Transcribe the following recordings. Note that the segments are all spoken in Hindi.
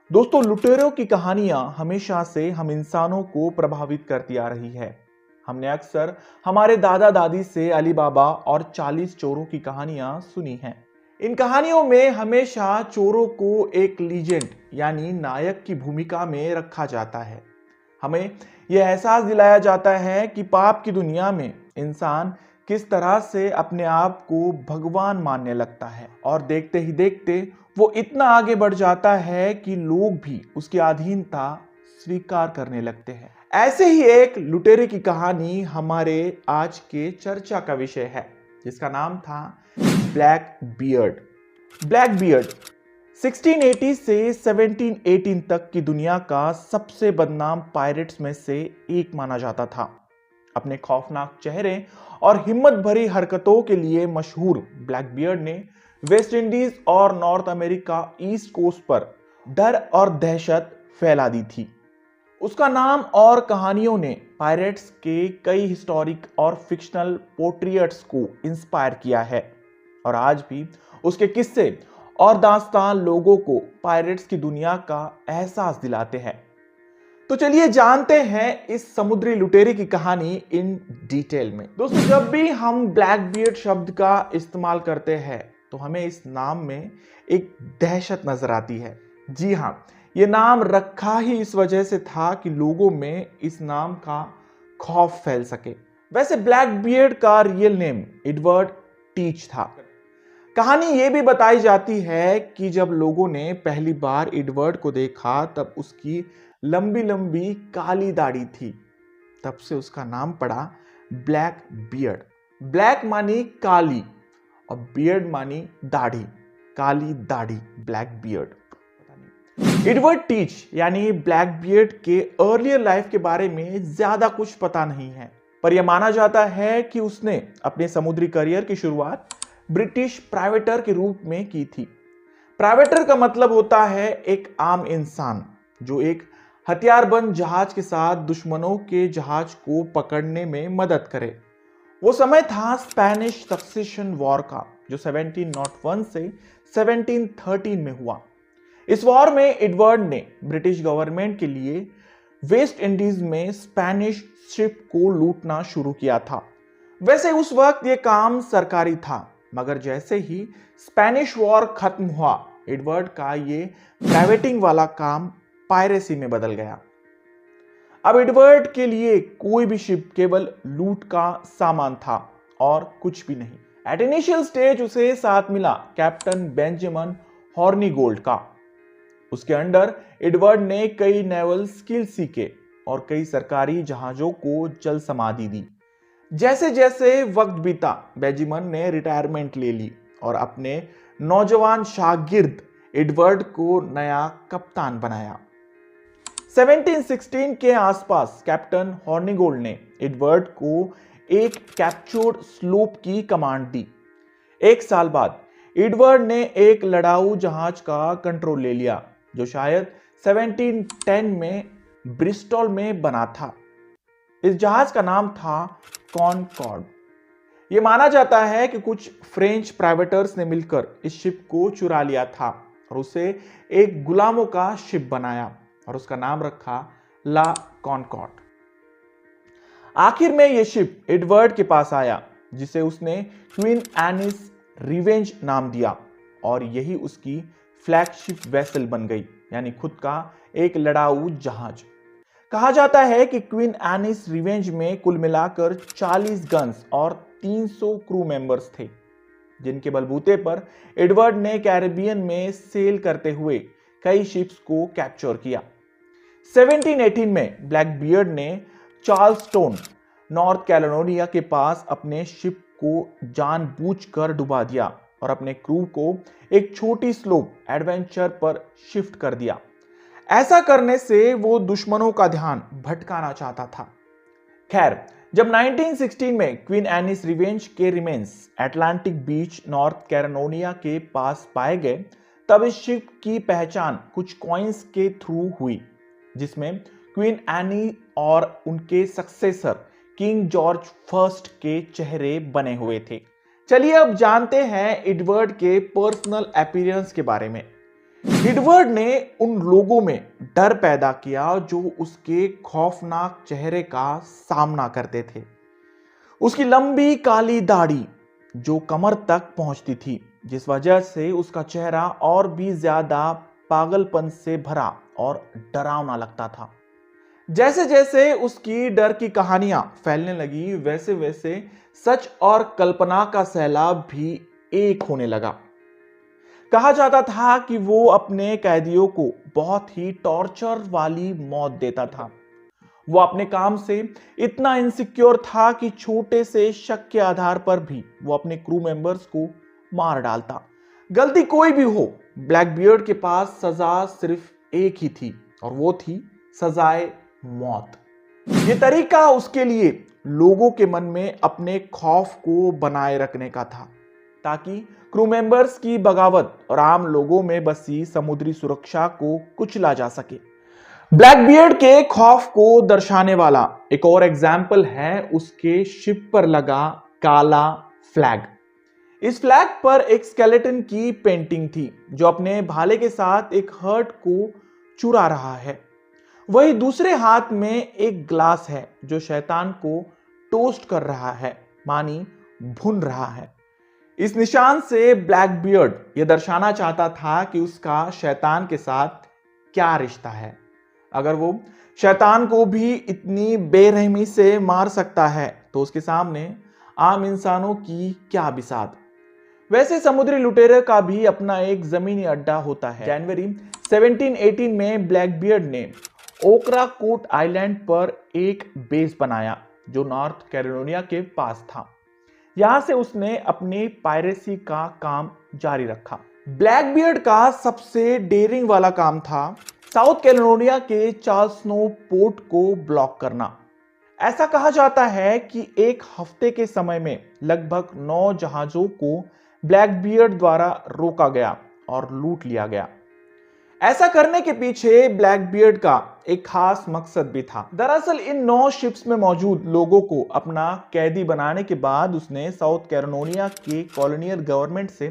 दोस्तों, लुटेरों की कहानियां हमेशा से हम इंसानों को प्रभावित करती आ रही है। हमने अक्सर हमारे दादा दादी से अली बाबा और 40 चोरों की कहानियां सुनी हैं। इन कहानियों में हमेशा चोरों को एक लीजेंड यानी नायक की भूमिका में रखा जाता है। हमें यह एहसास दिलाया जाता है कि पाप की दुनिया में इंसान किस तरह से अपने आप को भगवान मानने लगता है और देखते ही देखते वो इतना आगे बढ़ जाता है कि लोग भी उसकी अधीनता स्वीकार करने लगते हैं। ऐसे ही एक लुटेरे की कहानी हमारे आज के चर्चा का विषय है, जिसका नाम था ब्लैक बियर्ड। ब्लैक बियर्ड 1680 से 1718 तक की दुनिया का सबसे बदनाम पायरेट्स में से एक माना जाता था। अपने खौफनाक चेहरे और हिम्मत भरी हरकतों के लिए मशहूर ब्लैक बियर्ड ने वेस्ट इंडीज और नॉर्थ अमेरिका ईस्ट कोस्ट पर डर और दहशत फैला दी थी। उसका नाम और कहानियों ने पायरेट्स के कई हिस्टोरिक और फिक्शनल पोर्ट्रेट्स को इंस्पायर किया है और आज भी उसके किस्से और दास्तान लोगों को पायरेट्स की दुनिया का एहसास दिलाते हैं। तो चलिए जानते हैं इस समुद्री लुटेरे की कहानी इन डिटेल में। दोस्तों, जब भी हम ब्लैक बियर्ड शब्द का इस्तेमाल करते हैं तो हमें इस नाम में एक दहशत नजर आती है। जी हां, ये नाम रखा ही इस वजह से था कि लोगों में इस नाम का खौफ फैल सके। वैसे ब्लैक बियर्ड का रियल नेम एडवर्ड टीच था। कहानी यह भी बताई जाती है कि जब लोगों ने पहली बार एडवर्ड को देखा तब उसकी लंबी लंबी काली दाढ़ी थी। तब से उसका नाम पड़ा ब्लैक बियर्ड। ब्लैक मानी काली और बियर्ड मानी दाढ़ी, काली दाढ़ी, ब्लैक बियर्ड। एडवर्ड टीच यानी ब्लैक बियर्ड के अर्लियर लाइफ के बारे में ज्यादा कुछ पता नहीं है, पर यह माना जाता है कि उसने अपने समुद्री करियर की शुरुआत ब्रिटिश प्राइवेटर के रूप में की थी। प्राइवेटर का मतलब होता है एक आम इंसान जो एक हथियारबंद जहाज के साथ दुश्मनों के जहाज को पकड़ने में मदद करे। वो समय था स्पेनिश सक्सेशन वॉर का, जो 1701 से 1713 में हुआ। इस वॉर में एडवर्ड ने ब्रिटिश गवर्नमेंट के लिए वेस्ट इंडीज में स्पेनिश शिप को लूटना शुरू किया था। वैसे उस वक्त यह काम सरकारी था, मगर जैसे ही स्पेनिश वॉर खत्म हुआ, एडवर्ड का ये प्राइवेटिंग वाला काम पायरेसी में बदल गया। अब एडवर्ड के लिए कोई भी शिप केवल लूट का सामान था और कुछ भी नहीं। एट इनिशियल स्टेज उसे साथ मिला कैप्टन बेंजामिन हॉर्निगोल्ड का। उसके अंडर एडवर्ड ने कई नेवल स्किल सीखे और कई सरकारी जहाजों को जल समाधि दी। जैसे जैसे वक्त बीता, बेंजामिन ने रिटायरमेंट ले ली और अपने नौजवान शागिर्द एडवर्ड को नया कप्तान बनाया। 1716 के आसपास कैप्टन हॉर्निगोल्ड ने एडवर्ड को एक कैप्चर्ड स्लूप की कमांड दी। एक साल बाद एडवर्ड ने एक लड़ाऊ जहाज का कंट्रोल ले लिया, जो शायद 1710 में ब्रिस्टल में बना था। इस जहाज का नाम था कॉनकॉर्ड। यह माना जाता है कि कुछ फ्रेंच प्राइवेटर्स ने मिलकर इस शिप को चुरा लिया था और उसे एक गुलामों का शिप बनाया और उसका नाम रखा ला कॉनकॉर्ड। आखिर में यह शिप एडवर्ड के पास आया, जिसे उसने क्वीन एनिस रिवेंज नाम दिया और यही उसकी फ्लैगशिप वेसल बन गई, यानी खुद का एक लड़ाऊ जहाज। कहा जाता है कि क्वीन एनिस रिवेंज में कुल मिलाकर 40 गन्स और 300 क्रू मेंबर्स थे, जिनके बलबूते पर एडवर्ड ने कैरिबियन में सेल करते हुए कई शिप्स को कैप्चर किया। 1718 में ब्लैक बियर्ड ने चार्ल्सटन, नॉर्थ कैलिफोर्निया के पास अपने शिप को जानबूझकर डुबा दिया और अपने क्रू को एक छोटी स्लोप एडवेंचर पर शिफ्ट कर दिया। ऐसा करने से वो दुश्मनों का ध्यान भटकाना चाहता था। खैर, जब 1916 में क्वीन एनिस रिवेंज के रिमेन्स अटलांटिक बीच, नॉर्थ कैलिफोर्निया के पास पाए गए, तब इस शिप की पहचान कुछ कॉइन्स के थ्रू हुई, जिसमें क्वीन एनी और उनके सक्सेसर किंग जॉर्ज फर्स्ट के चेहरे बने हुए थे। चलिए अब जानते हैं एडवर्ड के पर्सनल अपीयरेंस के बारे में। एडवर्ड ने उन लोगों में डर पैदा किया जो उसके खौफनाक चेहरे का सामना करते थे। उसकी लंबी काली दाढ़ी जो कमर तक पहुंचती थी, जिस वजह से उसका चेहरा और भी ज्यादा पागलपन से भरा और डरावना लगता था। जैसे जैसे उसकी डर की कहानियां फैलने लगी, वैसे वैसे सच और कल्पना का सैलाब भी एक होने लगा। कहा जाता था कि वो अपने कैदियों को बहुत ही टॉर्चर वाली मौत देता था। वो अपने काम से इतना इनसिक्योर था कि छोटे से शक के आधार पर भी वो अपने क्रू मेंबर्स को मार डालता। गलती कोई भी हो, ब्लैकबियर्ड के पास सजा सिर्फ एक ही थी, और वो थी सजाए मौत। ये तरीका उसके लिए लोगों के मन में अपने खौफ को बनाए रखने का था, ताकि क्रू मेंबर्स की बगावत और आम लोगों में बसी समुद्री सुरक्षा को कुचला जा सके। ब्लैकबियर्ड के खौफ को दर्शाने वाला एक और एग्जाम्पल है उसके शिप पर लगा काला फ्लैग। इस फ्लैग पर एक स्केलेटन की पेंटिंग थी जो अपने भाले के साथ एक हर्ट को चुरा रहा है। वही दूसरे हाथ में एक ग्लास है जो शैतान को टोस्ट कर रहा है, मानी भुन रहा है। इस निशान से ब्लैकबियर्ड यह दर्शाना चाहता था कि उसका शैतान के साथ क्या रिश्ता है। अगर वो शैतान को भी इतनी बेरहमी से मार सकता है तो उसके सामने आम इंसानों की क्या बिसात। वैसे समुद्री लुटेरे का भी अपना एक जमीनी अड्डा होता है। जनवरी 1718 में ब्लैकबियर्ड ने ओक्राकोट आइलैंड पर एक बेस बनाया जो नॉर्थ कैरोलिना के पास था। यहां से उसने अपनी पायरेसी का काम जारी रखा। ब्लैकबियर्ड का सबसे डेयरिंग वाला काम था साउथ कैरोलिना के चार्ल्स स्नो पोर्ट को ब्लॉक करना। ऐसा कहा जाता है कि एक हफ्ते के समय में लगभग 9 जहाजों को ब्लैकबियर्ड द्वारा रोका गया और लूट लिया गया। ऐसा करने के पीछे ब्लैकबियर्ड का एक खास मकसद भी था। दरअसल इन 9 शिप्स में मौजूद लोगों को अपना कैदी बनाने के बाद उसने साउथ कैरोलिना के कॉलोनियल गवर्नमेंट से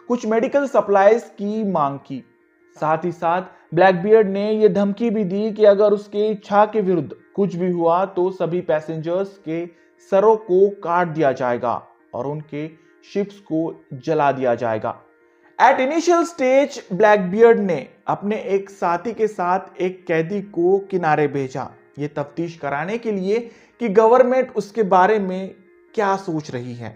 कुछ मेडिकल सप्लाईज की मांग की। साथ ही साथ ब्लैकबियर्ड ने यह धमकी भी दी कि अगर उसके इच्छा के विरुद्ध कुछ भी हुआ तो सभी पैसेंजर्स के सरों को काट दिया जाएगा और उनके शिप्स को जला दिया जाएगा। एट इनिशियल स्टेज ब्लैकबियर्ड ने अपने एक साथी के साथ एक कैदी को किनारे भेजा, ये तफ्तीश कराने के लिए कि गवर्नमेंट उसके बारे में क्या सोच रही है।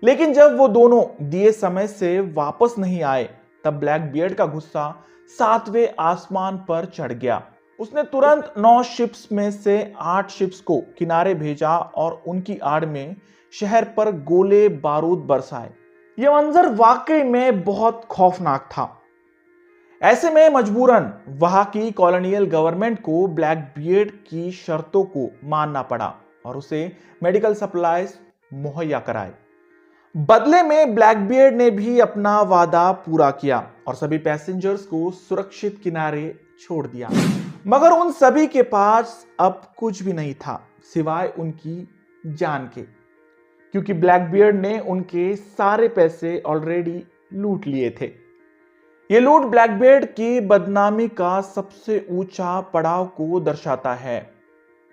लेकिन जब वो दोनों दिए समय से वापस नहीं आए तब ब्लैकबियर्ड का गुस्सा 7वें आसमान पर चढ़ गया। उसने तुरंत 9 शिप्स में से 8 शिप्स को किनारे भेजा और उनकी आड़ में शहर पर गोले बारूद बरसाए। यह मंजर वाकई में बहुत खौफनाक था। ऐसे में मजबूरन वहां की कॉलोनियल गवर्नमेंट को ब्लैकबियर्ड की शर्तों को मानना पड़ा और उसे मेडिकल सप्लाईज मुहैया कराए। बदले में ब्लैकबियर्ड ने भी अपना वादा पूरा किया और सभी पैसेंजर्स को सुरक्षित किनारे छोड़ दिया। मगर उन सभी के पास अब कुछ भी नहीं था सिवाय उनकी जान के, क्योंकि ब्लैकबियर्ड ने उनके सारे पैसे ऑलरेडी लूट लिए थे। यह लूट ब्लैकबियर्ड की बदनामी का सबसे ऊंचा पड़ाव को दर्शाता है,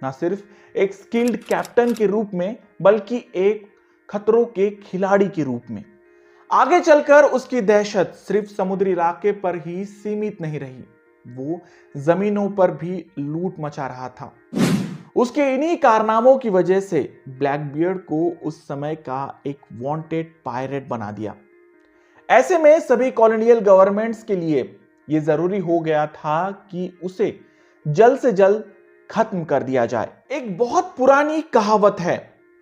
न सिर्फ एक स्किल्ड कैप्टन के रूप में बल्कि एक खतरों के खिलाड़ी के रूप में। आगे चलकर उसकी दहशत सिर्फ समुद्री इलाके पर ही सीमित नहीं रही, वो जमीनों पर भी लूट मचा रहा था। उसके इन्हीं कारनामों की वजह से ब्लैकबियर्ड को उस समय का एक वांटेड पायरेट बना दिया। ऐसे में सभी कॉलोनियल गवर्नमेंट्स के लिए यह जरूरी हो गया था कि उसे जल्द से जल्द खत्म कर दिया जाए। एक बहुत पुरानी कहावत है,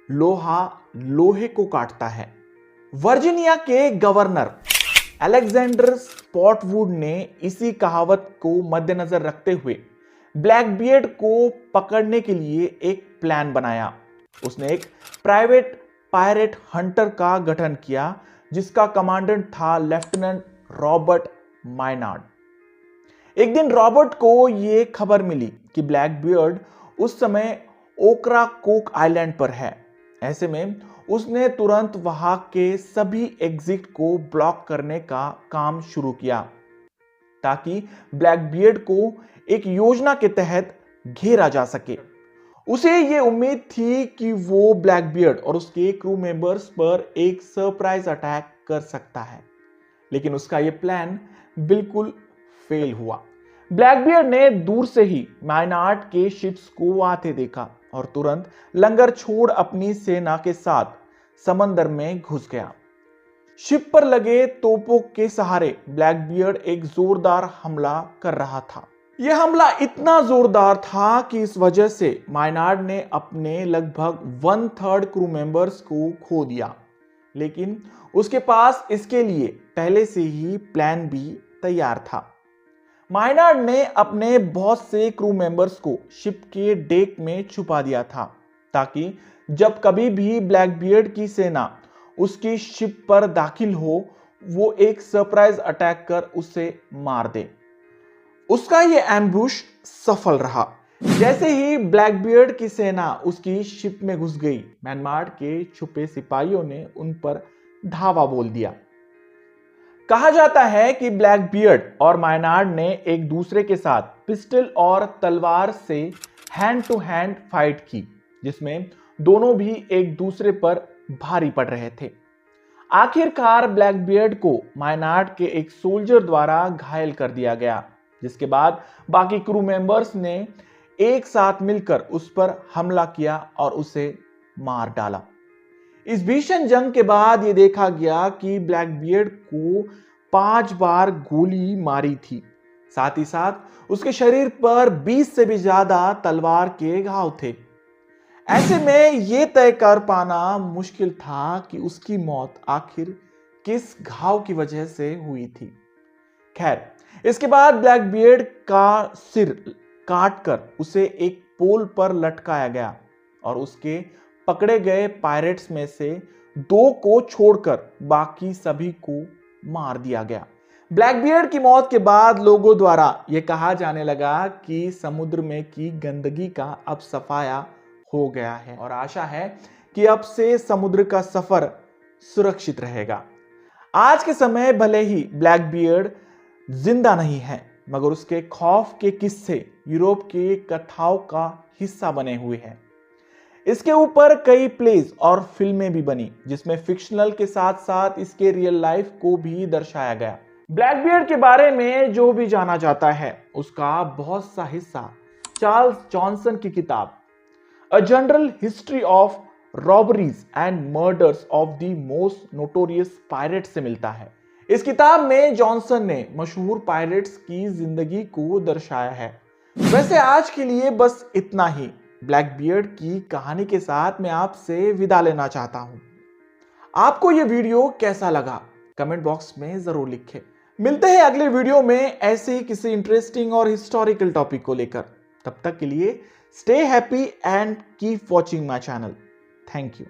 लोहा लोहे को काटता है। वर्जीनिया के गवर्नर अलेक्जेंडर स्पॉटवुड ने इसी कहावत को मद्देनजर रखते हुए ब्लैकबियर्ड को पकड़ने के लिए एक प्लान बनाया। उसने एक प्राइवेट पायरेट हंटर का गठन किया जिसका कमांडेंट था लेफ्टिनेंट रॉबर्ट मायनार्ड। एक दिन रॉबर्ट को यह खबर मिली कि ब्लैकबियर्ड उस समय ओक्राकोक आइलैंड पर है। ऐसे में उसने तुरंत वहां के सभी एग्जिट को ब्लॉक करने का काम शुरू किया। ताकि ब्लैकबियर्ड को एक योजना के तहत घेरा जा सके। उसे ये उम्मीद थी कि वो ब्लैकबियर्ड और उसके क्रू मेंबर्स पर एक सरप्राइज अटैक कर सकता है, लेकिन उसका ये प्लान बिल्कुल फेल हुआ। ब्लैकबियर्ड ने दूर से ही मायनार्ड के शिप्स को आते देखा और तुरंत लंगर छोड़ अपनी सेना के साथ समंदर में घुस गया। शिप पर लगे तोपों के सहारे ब्लैकबियर्ड एक जोरदार हमला कर रहा था। यह हमला इतना जोरदार था कि इस वजह से मायनार्ड ने अपने लगभग 1/3 क्रू मेंबर्स को खो दिया, लेकिन उसके पास इसके लिए पहले से ही प्लान भी तैयार था। मायनार्ड ने अपने बहुत से क्रू मेंबर्स को शिप के डेक में छुपा दिया था, ताकि जब कभी भी ब्लैकबियर्ड की सेना उसकी शिप पर दाखिल हो, वो एक सरप्राइज अटैक कर उसे मार दे। उसका ये एम्बुश सफल रहा। जैसे ही ब्लैकबियर्ड की सेना उसकी शिप में घुस गई, मायनार्ड के छुपे सिपाहियों ने उन पर धावा बोल दिया। कहा जाता है कि ब्लैकबियर्ड और मायनार्ड ने एक दूसरे के साथ पिस्टल और तलवार से हैंड टू हैंड फाइट की, जिसमें दोनों भी एक दूसरे पर भारी पड़ रहे थे। आखिरकार ब्लैकबियर्ड को मायनार्ड के एक सोल्जर द्वारा घायल कर दिया गया, जिसके बाद बाकी क्रू मेंबर्स ने एक साथ मिलकर उस पर हमला किया और उसे मार डाला। इस भीषण जंग के बाद यह देखा गया कि ब्लैकबियर्ड को 5 बार गोली मारी थी। साथ ही साथ उसके शरीर पर 20 से भी ज्यादा तलवार के घाव थे। ऐसे में यह तय कर पाना मुश्किल था कि उसकी मौत आखिर किस घाव की वजह से हुई थी। खैर, इसके बाद ब्लैकबियर्ड का सिर काटकर उसे एक पोल पर लटकाया गया और उसके पकड़े गए पायरेट्स में से 2 को छोड़कर बाकी सभी को मार दिया गया। ब्लैकबियर्ड की मौत के बाद लोगों द्वारा यह कहा जाने लगा कि समुद्र में की गंदगी का अब सफाया हो गया है और आशा है कि अब से समुद्र का सफर सुरक्षित रहेगा। आज के समय भले ही ब्लैकबियर्ड जिंदा नहीं है, मगर उसके खौफ के किस्से यूरोप के कथाओं का हिस्सा बने हुए हैं। इसके ऊपर कई प्लेज और फिल्में भी बनी, जिसमें फिक्शनल के साथ साथ इसके रियल लाइफ को भी दर्शाया गया। ब्लैकबियर्ड के बारे में जो भी जाना जाता है, उसका बहुत सा हिस्सा चार्ल्स जॉनसन की किताब a general history of robberies and murders of the most notorious pirates से मिलता है। इस किताब में जॉनसन ने मशहूर पायरेट्स की जिंदगी को दर्शाया है। वैसे आज के लिए बस इतना ही। ब्लैकबियर्ड की कहानी के साथ मैं आपसे विदा लेना चाहता हूं। आपको यह वीडियो कैसा लगा, कमेंट बॉक्स में जरूर लिखें। मिलते हैं अगले वीडियो में ऐसे ही किसी इंटरेस्टिंग और हिस्टोरिकल टॉपिक को लेकर। तब तक के लिए stay happy and keep watching my channel. Thank you.